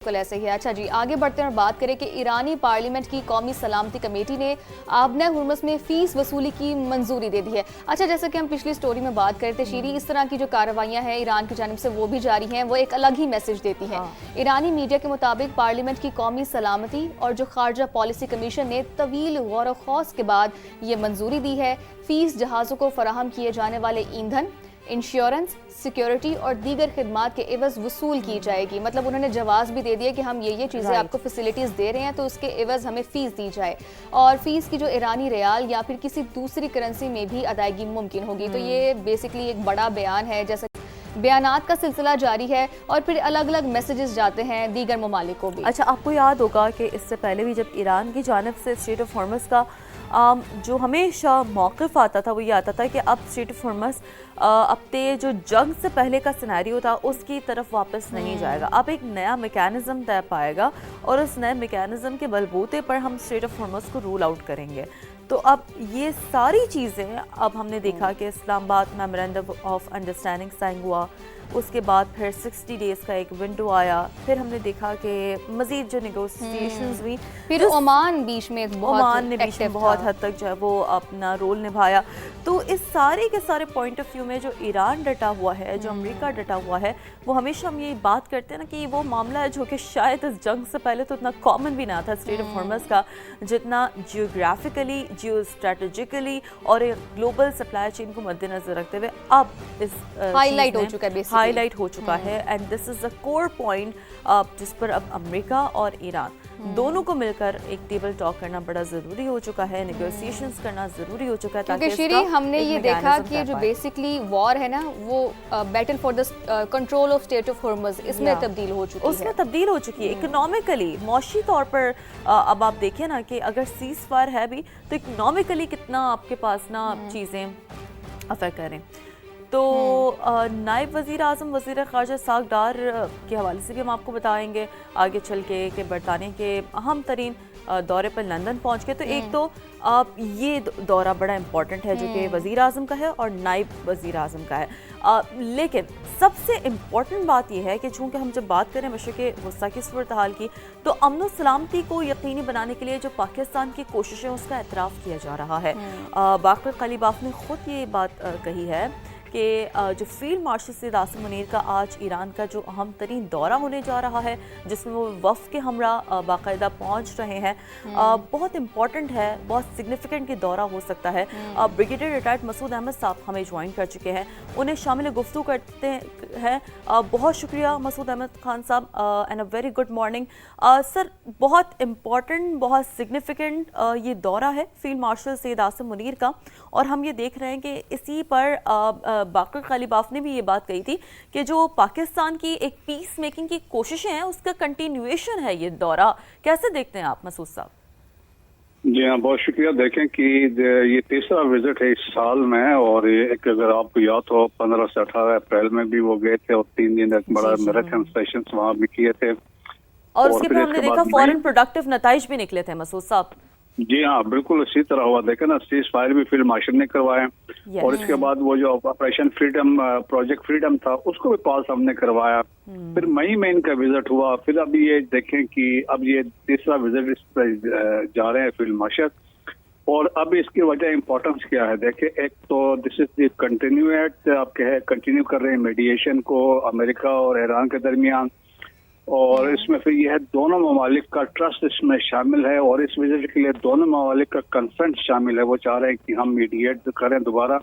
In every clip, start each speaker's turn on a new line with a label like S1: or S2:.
S1: بالکل ایسے ہی ہے. اچھا جی, آگے بڑھتے ہیں اور بات کریں کہ ایرانی پارلیمنٹ کی قومی سلامتی کمیٹی نے آبنہ ہرمز میں فیس وصولی کی منظوری دے دی ہے. اچھا, جیسا کہ ہم پچھلی سٹوری میں بات کرتے شیری, اس طرح کی جو کارروائیاں ہیں ایران کی جانب سے وہ بھی جاری ہیں, وہ ایک الگ ہی میسج دیتی ہیں. ایرانی میڈیا کے مطابق پارلیمنٹ کی قومی سلامتی اور جو خارجہ پالیسی کمیشن نے طویل غور و خوض کے بعد یہ منظوری دی ہے. فیس جہازوں کو فراہم کیے جانے والے ایندھن, انشورنس, سیکیورٹی اور دیگر خدمات کے عوض وصول کی جائے گی. مطلب انہوں نے جواز بھی دے دیا کہ ہم یہ چیزیں آپ کو فیسیلیٹیز دے رہے ہیں تو اس کے عوض ہمیں فیس دی جائے, اور فیس کی جو ایرانی ریال یا پھر کسی دوسری کرنسی میں بھی ادائیگی ممکن ہوگی. تو یہ بیسکلی ایک بڑا بیان ہے. جیسا بیانات کا سلسلہ جاری ہے اور پھر الگ الگ میسیجز جاتے ہیں دیگر ممالک کو بھی.
S2: اچھا, آپ کو یاد ہوگا کہ اس سے پہلے بھی جب ایران کی جانب سے اسٹریٹ آف ہرمز کا جو ہمیشہ موقف آتا تھا وہ یہ آتا تھا کہ اب اسٹریٹ آف ہرمز اپنے جو جنگ سے پہلے کا سینیریو تھا اس کی طرف واپس نہیں جائے گا. اب ایک نیا میکینزم طے پائے گا اور اس نئے میکینزم کے بلبوتے پر ہم اسٹریٹ آف ہرمز کو رول آؤٹ کریں گے. تو اب یہ ساری چیزیں اب ہم نے دیکھا کہ اسلام آباد میمورینڈم آف انڈرسٹینڈنگ سائن ہوا, اس کے بعد پھر 60 ڈیز کا ایک ونڈو آیا, پھر ہم نے دیکھا کہ مزید جو نیگوسیشنز ہوئی,
S1: پھر عمان بیچ میں
S2: بہت حد تک جو ہے وہ اپنا رول نبھایا. تو اس سارے کے سارے پوائنٹ آف ویو میں جو ایران ڈٹا ہوا ہے, جو امریکہ ڈٹا ہوا ہے, وہ ہمیشہ ہم یہ بات کرتے ہیں نا کہ وہ معاملہ ہے جو کہ شاید اس جنگ سے پہلے تو اتنا کامن بھی نہ تھا اسٹریٹ آف ہرمز کا, جتنا جیوگرافیکلی, جیو اسٹریٹجیکلی اور ایک گلوبل سپلائی چین کو مد نظر رکھتے ہوئے اب اس
S1: ہائی لائٹ ہو چکا ہے,
S2: ہائی لائٹ ہو چکا ہے. And this is the cover point جس پر اب امریکہ اور ایران دونوں کو مل کر ایک ٹیبل ٹاک کرنا بڑا ضروری ہو چکا ہے, نیگوسیشنز کرنا ضروری ہو چکا ہے.
S1: کیونکہ شیری ہم نے یہ دیکھا کہ جو بیسکلی وار ہے نا وہ battle for the control of strait of Hormuz اس میں تبدیل ہو چکی ہے,
S2: اس میں تبدیل ہو چکی ہے. اکنامکلی, معاشی طور پر اب آپ دیکھیں نا کہ اگر سیز فائر ہے بھی تو اکنامکلی کتنا آپ کے پاس نا چیزیں افیکٹ کریں. تو نائب وزیر اعظم وزیر خارجہ ساکھ ڈار کے حوالے سے بھی ہم آپ کو بتائیں گے آگے چل کے کہ برطانیہ کے اہم ترین دورے پر لندن پہنچ گئے. تو ایک تو یہ دورہ بڑا امپورٹنٹ ہے جو کہ وزیر اعظم کا ہے اور نائب وزیر اعظم کا ہے. لیکن سب سے امپورٹنٹ بات یہ ہے کہ چونکہ ہم جب بات کریں مشرق وسطیٰ کی صورتحال کی, تو امن و سلامتی کو یقینی بنانے کے لیے جو پاکستان کی کوششیں اس کا اعتراف کیا جا رہا ہے. باقر قلیباف نے خود یہ بات کہی ہے کہ جو فیلڈ مارشل سید عاصم منیر کا آج ایران کا جو اہم ترین دورہ ہونے جا رہا ہے, جس میں وہ وفد کے ہمراہ باقاعدہ پہنچ رہے ہیں, بہت امپورٹنٹ ہے, بہت سگنیفیکنٹ یہ دورہ ہو سکتا ہے. بریگیڈیئر ریٹائرڈ مسعود احمد صاحب ہمیں جوائن کر چکے ہیں, انہیں شامل گفتگو کرتے ہیں. بہت شکریہ مسعود احمد خان صاحب, and a very good morning sir. بہت امپورٹنٹ, بہت سگنیفیکنٹ یہ دورہ ہے فیلڈ مارشل سید عاصم منیر کا, اور ہم یہ دیکھ رہے ہیں کہ اسی پر باقر قلیباف نے بھی یہ بات کہی تھی کہ جو پاکستان کی ایک پیس میکنگ کی کوششیں ہیں اس کا کنٹینیویشن ہے یہ دورہ. کیسے دیکھتے ہیں آپ مسعود صاحب؟
S3: جی ہاں, بہت شکریہ. دیکھیں کہ یہ تیسرا وزٹ ہے اس سال میں, اور ایک اگر آپ کو یاد ہو 15 سے 18 اپریل میں بھی وہ گئے تھے اور 3 دن ایک بڑا میراتھن سیشنز وہاں بھی کیے تھے,
S2: اور اس کے پھر ہم نے دیکھا فوراً پروڈکٹیو نتائج بھی نکلے تھے مسعود صاحب.
S3: جی ہاں, بالکل اسی طرح ہوا. دیکھیں نا, سیز فائر بھی فیلڈ مارشل نے کروائے, اور اس کے بعد وہ جو آپریشن فریڈم, پروجیکٹ فریڈم تھا, اس کو بھی پاس ہم نے کروایا. پھر مئی میں ان کا وزٹ ہوا. پھر اب یہ دیکھیں کہ اب یہ تیسرا وزٹ اس پر جا رہے ہیں فیلڈ مارشل, اور اب اس کی وجہ امپورٹنس کیا ہے. دیکھیں, ایک تو دس از دی کنٹینیویٹ, آپ کنٹینیو کر رہے ہیں میڈیشن کو امریکہ اور ایران کے درمیان, اور اس میں پھر یہ ہے دونوں ممالک کا ٹرسٹ اس میں شامل ہے, اور اس وزٹ کے لیے دونوں ممالک کا کنسنٹ شامل ہے. وہ چاہ رہے ہیں کہ ہم میڈیٹ کریں دوبارہ,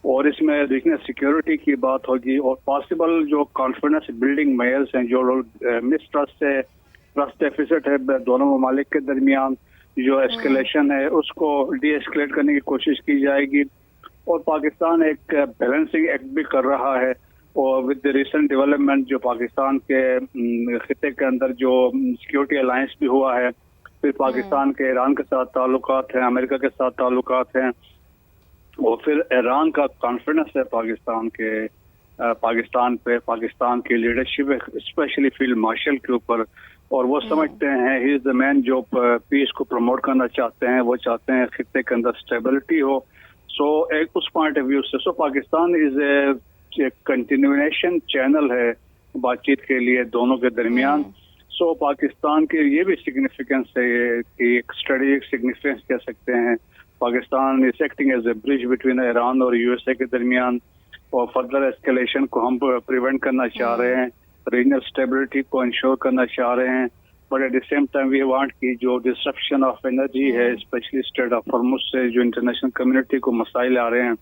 S3: اور اس میں دیکھیں سیکیورٹی کی بات ہوگی, اور پاسبل جو کانفیڈنس بلڈنگ میئرز ہیں, جو مس ٹرسٹ ہے, ٹرسٹ ڈیفیسٹ ہے دونوں ممالک کے درمیان, جو ایسکیلیشن ہے اس کو ڈی ایسکیلیٹ کرنے کی کوشش کی جائے گی. اور پاکستان ایک بیلنسنگ ایکٹ بھی کر رہا ہے, اور ود ریسنٹ ڈیولپمنٹ جو پاکستان کے خطے کے اندر جو سیکیورٹی الائنس بھی ہوا ہے, پھر پاکستان کے ایران کے ساتھ تعلقات ہیں, امریکہ کے ساتھ تعلقات ہیں, اور پھر ایران کا کانفیڈنس ہے پاکستان پہ, پاکستان کی leadership especially field marshal K اوپر, اور وہ سمجھتے ہیں ہی از دا مین جو پیس کو پروموٹ کرنا چاہتے ہیں. وہ چاہتے ہیں خطے کے اندر اسٹیبلٹی ہو. سو ایک اس پوائنٹ آف ویو سے پاکستان از اے کنٹینیویشن چینل ہے بات چیت کے لیے دونوں کے درمیان. सो पाकिस्तान के ये भी सिग्निफिकेंस है कि एक स्ट्रेटेजिक सिग्निफिकेंस कह सकते हैं। Pakistan is acting as a bridge between Iran और यूएसए के दरमियान, और फर्दर एस्केलेशन को हम प्रिवेंट करना चाह रहे हैं, रीजनल स्टेबिलिटी को इंश्योर करना चाह रहे हैं। But at the same time we want कि जो डिस्ट्रप्शन ऑफ एनर्जी है, स्पेशली स्ट्रेट ऑफ हॉर्मुज से जो इंटरनेशनल कम्युनिटी को मसाइल आ रहे हैं,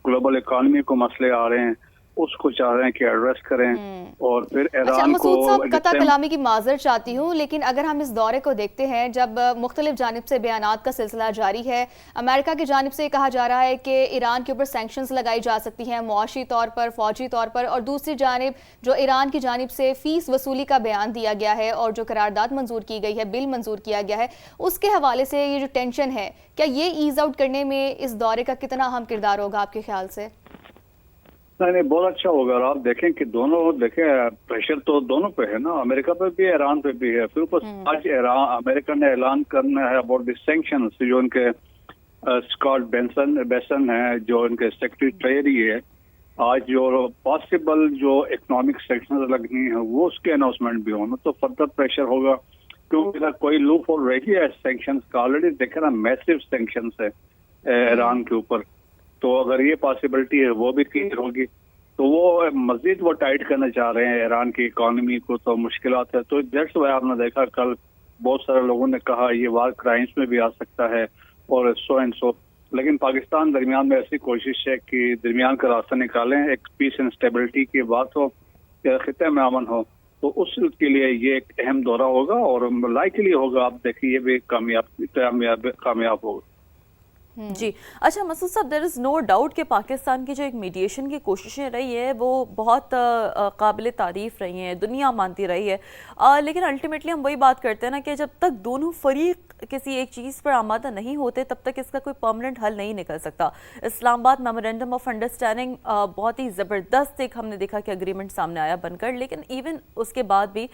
S3: ग्लोबल इकोनॉमी को मसले आ रहे हैं, उसको चाह रहे हैं कि एड्रेस करें। और फिर
S1: अच्छा
S3: ईरान को
S1: मसूद साहब, कता कलामी की माजर चाहती हूँ, लेकिन अगर हम इस दौरे को देखते हैं जब मुख्तलिफ जानिब से बयानात का सिलसिला जारी है, अमेरिका की जानिब से कहा जा रहा है कि ईरान के ऊपर सैंक्शंस लगाई जा सकती हैं मुआशी तौर पर, फौजी तौर पर, और दूसरी जानिब जो ईरान की जानिब से फ़ीस वसूली का बयान दिया गया है और जो करारदाद मंजूर की गई है, बिल मंजूर किया गया है, उसके हवाले से ये जो टेंशन है, क्या ये ईज आउट करने में इस दौरे का कितना अहम किरदार होगा आपके ख्याल से?
S3: नहीं, बहुत अच्छा होगा। और आप देखें कि दोनों देखें प्रेशर तो दोनों पे है ना, अमेरिका पे भी है, ईरान पे भी है। फिर ऊपर आज अमेरिका ने ऐलान करना है अबाउट द सैंक्शंस, जो उनके स्कॉट बेसन है, जो उनके सेक्रेटरी ट्रेजरी है, आज जो पॉसिबल जो इकोनॉमिक सैंक्शंस लगनी है वो उसके अनाउंसमेंट भी होना, तो फर्दर प्रेशर होगा। क्योंकि अगर कोई लूप होल रही है सैंक्शंस का, ऑलरेडी देखे ना मैसिव सैंक्शंस है ईरान के ऊपर, तो अगर ये पॉसिबिलिटी है वो भी क्लियर होगी, तो वो मजीद वो टाइट करना चाह रहे हैं ईरान की इकोनॉमी को, तो मुश्किलात है। तो दैट्स व्हाई आपने देखा कल बहुत सारे लोगों ने कहा ये वार क्राइम्स में भी आ सकता है और सो एंड सो। लेकिन पाकिस्तान दरमियान में ऐसी कोशिश है कि दरमियान का रास्ता निकालें, एक पीस एंड स्टेबिलिटी की बात हो या खिते में अमन हो, तो उसके लिए ये एक अहम दौरा होगा और लाइकली होगा। आप देखिए ये भी कामयाब होगा।
S2: जी अच्छा मसूद साहब, देयर इज़ नो डाउट कि पाकिस्तान की जो एक मीडिएशन की कोशिशें रही है वो बहुत काबिल तारीफ़ रही हैं, दुनिया मानती रही है, लेकिन अल्टीमेटली हम वही बात करते हैं ना कि जब तक दोनों फरीक किसी एक चीज़ पर आमादा नहीं होते तब तक इसका कोई परमानेंट हल नहीं निकल सकता। इस्लामाबाद मेमोरेंडम ऑफ अंडरस्टैंडिंग बहुत ही ज़बरदस्त एक हमने देखा कि एग्रीमेंट सामने आया बनकर, लेकिन इवन उसके बाद भी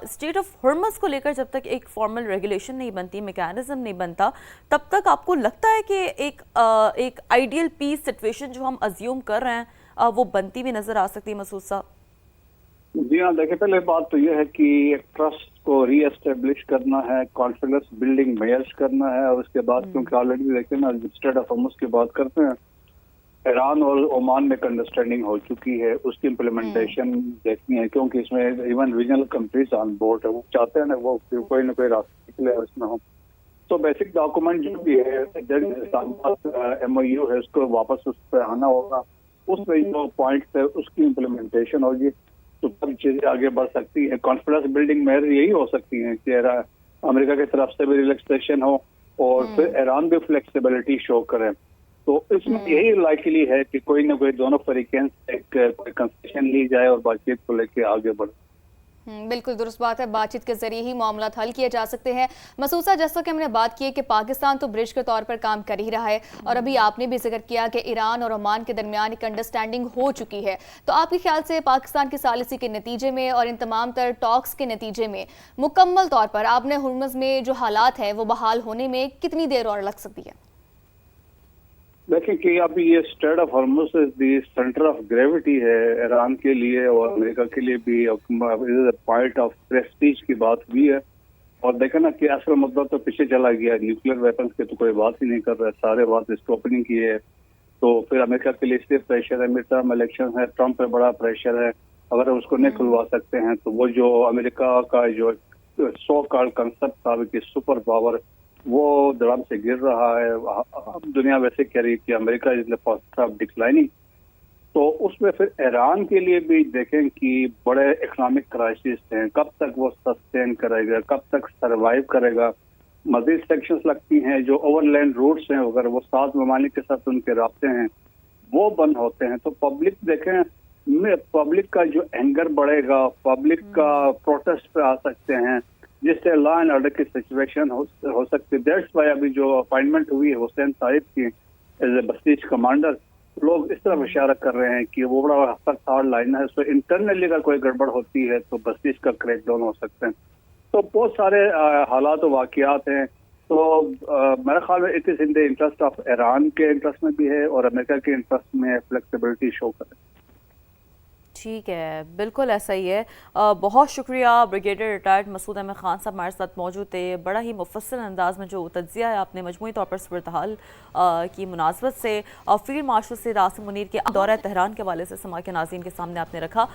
S2: स्टेट ऑफ हॉर्मज़ को लेकर जब तक एक फॉर्मल रेगुलेशन नहीं बनती, मैकेनिज्म नहीं बनता, तब तक आपको लगता है कि एक आइडियल पीस सिचुएशन जो हम अज्यूम कर रहे हैं वो बनती भी नजर आ सकती है मसूद साहब?
S3: जी हाँ, देखिए पहले बात तो यह है कि एक ट्रस्ट को री एस्टेब्लिश करना है, कॉन्फिडेंस बिल्डिंग मेजर्स करना है, और उसके बाद क्योंकि ऑलरेडी देखिए ना स्टेट ऑफ हॉर्मुज़ की बात करते हैं, ईरान और ओमान में एक अंडरस्टैंडिंग हो चुकी है, उसकी इम्प्लीमेंटेशन देखनी है, क्योंकि इसमें even regional countries on board है, वो चाहते हैं ना वो कोई ना कोई रास्ता निकले और इसमें हो। तो बेसिक डॉक्यूमेंट जो भी है MOU है उसको वापस उस पर आना होगा, उसमें जो पॉइंट है उसकी इम्प्लीमेंटेशन होगी, तो सब चीजें आगे बढ़ सकती है। कॉन्फिडेंस बिल्डिंग मेजर यही हो सकती है कि अमेरिका की तरफ से भी रिलैक्सेशन हो और फिर ईरान भी फ्लेक्सिबिलिटी शो करे, तो इसमें यही लाइकली है कि कोई ना कोई दोनों तरीके से कोई कंसेशन ली जाए और बातचीत को लेके आगे बढ़े।
S1: बिल्कुल दुरुस्त बात है, बातचीत के जरिए ही मामला हल किए जा सकते हैं। मसूद साहब, जैसा कि हमने बात की है कि पाकिस्तान तो ब्रिज के तौर पर काम कर ही रहा है, और अभी आपने भी जिक्र किया कि ईरान और ओमान के दरमियान एक अंडरस्टैंडिंग हो चुकी है, तो आपके ख्याल से पाकिस्तान की सालिसी के नतीजे में और इन तमाम तर टॉक्स के नतीजे में मुकम्मल तौर पर आबने हुर्मुज़ में जो हालात हैं वो बहाल होने में कितनी देर और लग सकती है?
S3: देखें कि अभी ये straight of Hormuz the centre of gravity है ईरान के लिए और अमेरिका के लिए भी, पॉइंट ऑफ प्रेस्टीज की बात भी है। और देखें ना कि असल मुद्दा तो पीछे चला गया, न्यूक्लियर वेपन्स की तो कोई बात ही नहीं कर रहा है, सारे बात इसको ओपनिंग की है। तो फिर अमेरिका के लिए सिर्फ प्रेशर है, मिड टर्म इलेक्शन है, ट्रम्प पे बड़ा प्रेशर है, अगर उसको नहीं खुलवा सकते हैं तो वो जो अमेरिका का जो सो कॉल्ड कंसेप्ट था कि सुपर पावर, वो धड़ाम से गिर रहा है। दुनिया वैसे कह रही है कि America is the first of declining, तो उसमें फिर ईरान के लिए भी देखें कि बड़े इकोनॉमिक क्राइसिस हैं, कब तक वो सस्टेन करेगा, कब तक सरवाइव करेगा। मजीद सेक्शंस लगती हैं, जो ओवरलैंड रूट्स हैं अगर वो 7 ममालिक के साथ उनके रास्ते हैं वो बंद होते हैं, तो पब्लिक देखें पब्लिक का जो एंगर बढ़ेगा, पब्लिक का प्रोटेस्ट पे आ सकते हैं, जिससे लॉ एंड ऑर्डर की सिचुएशन हो सकती है। दैट्स वाई अभी जो अपॉइंटमेंट हुई है हुसैन साहिब की एज ए बसीज कमांडर, लोग इस तरफ इशारा कर रहे हैं कि वो बड़ा हफ्ता लाइन है, सो इंटरनली अगर कोई गड़बड़ होती है तो बसीज का क्रैकडाउन हो सकते हैं। तो बहुत सारे हालात और वाकयात हैं, तो मेरे ख्याल में it is in the interest of Iran के इंटरेस्ट में भी है और अमेरिका के इंटरेस्ट में फ्लेक्सिबिलिटी शो करे।
S2: ٹھیک ہے، بالکل ایسا ہی ہے. بہت شکریہ بریگیڈیئر ریٹائرڈ مسعود احمد خان صاحب ہمارے ساتھ موجود تھے. بڑا ہی مفصل انداز میں جو تجزیہ ہے آپ نے مجموعی طور پر صورتحال کی مناسبت سے فیلڈ مارشل سید عاصم منیر کے دورہ تہران کے حوالے سے سما کے ناظرین کے سامنے آپ نے رکھا.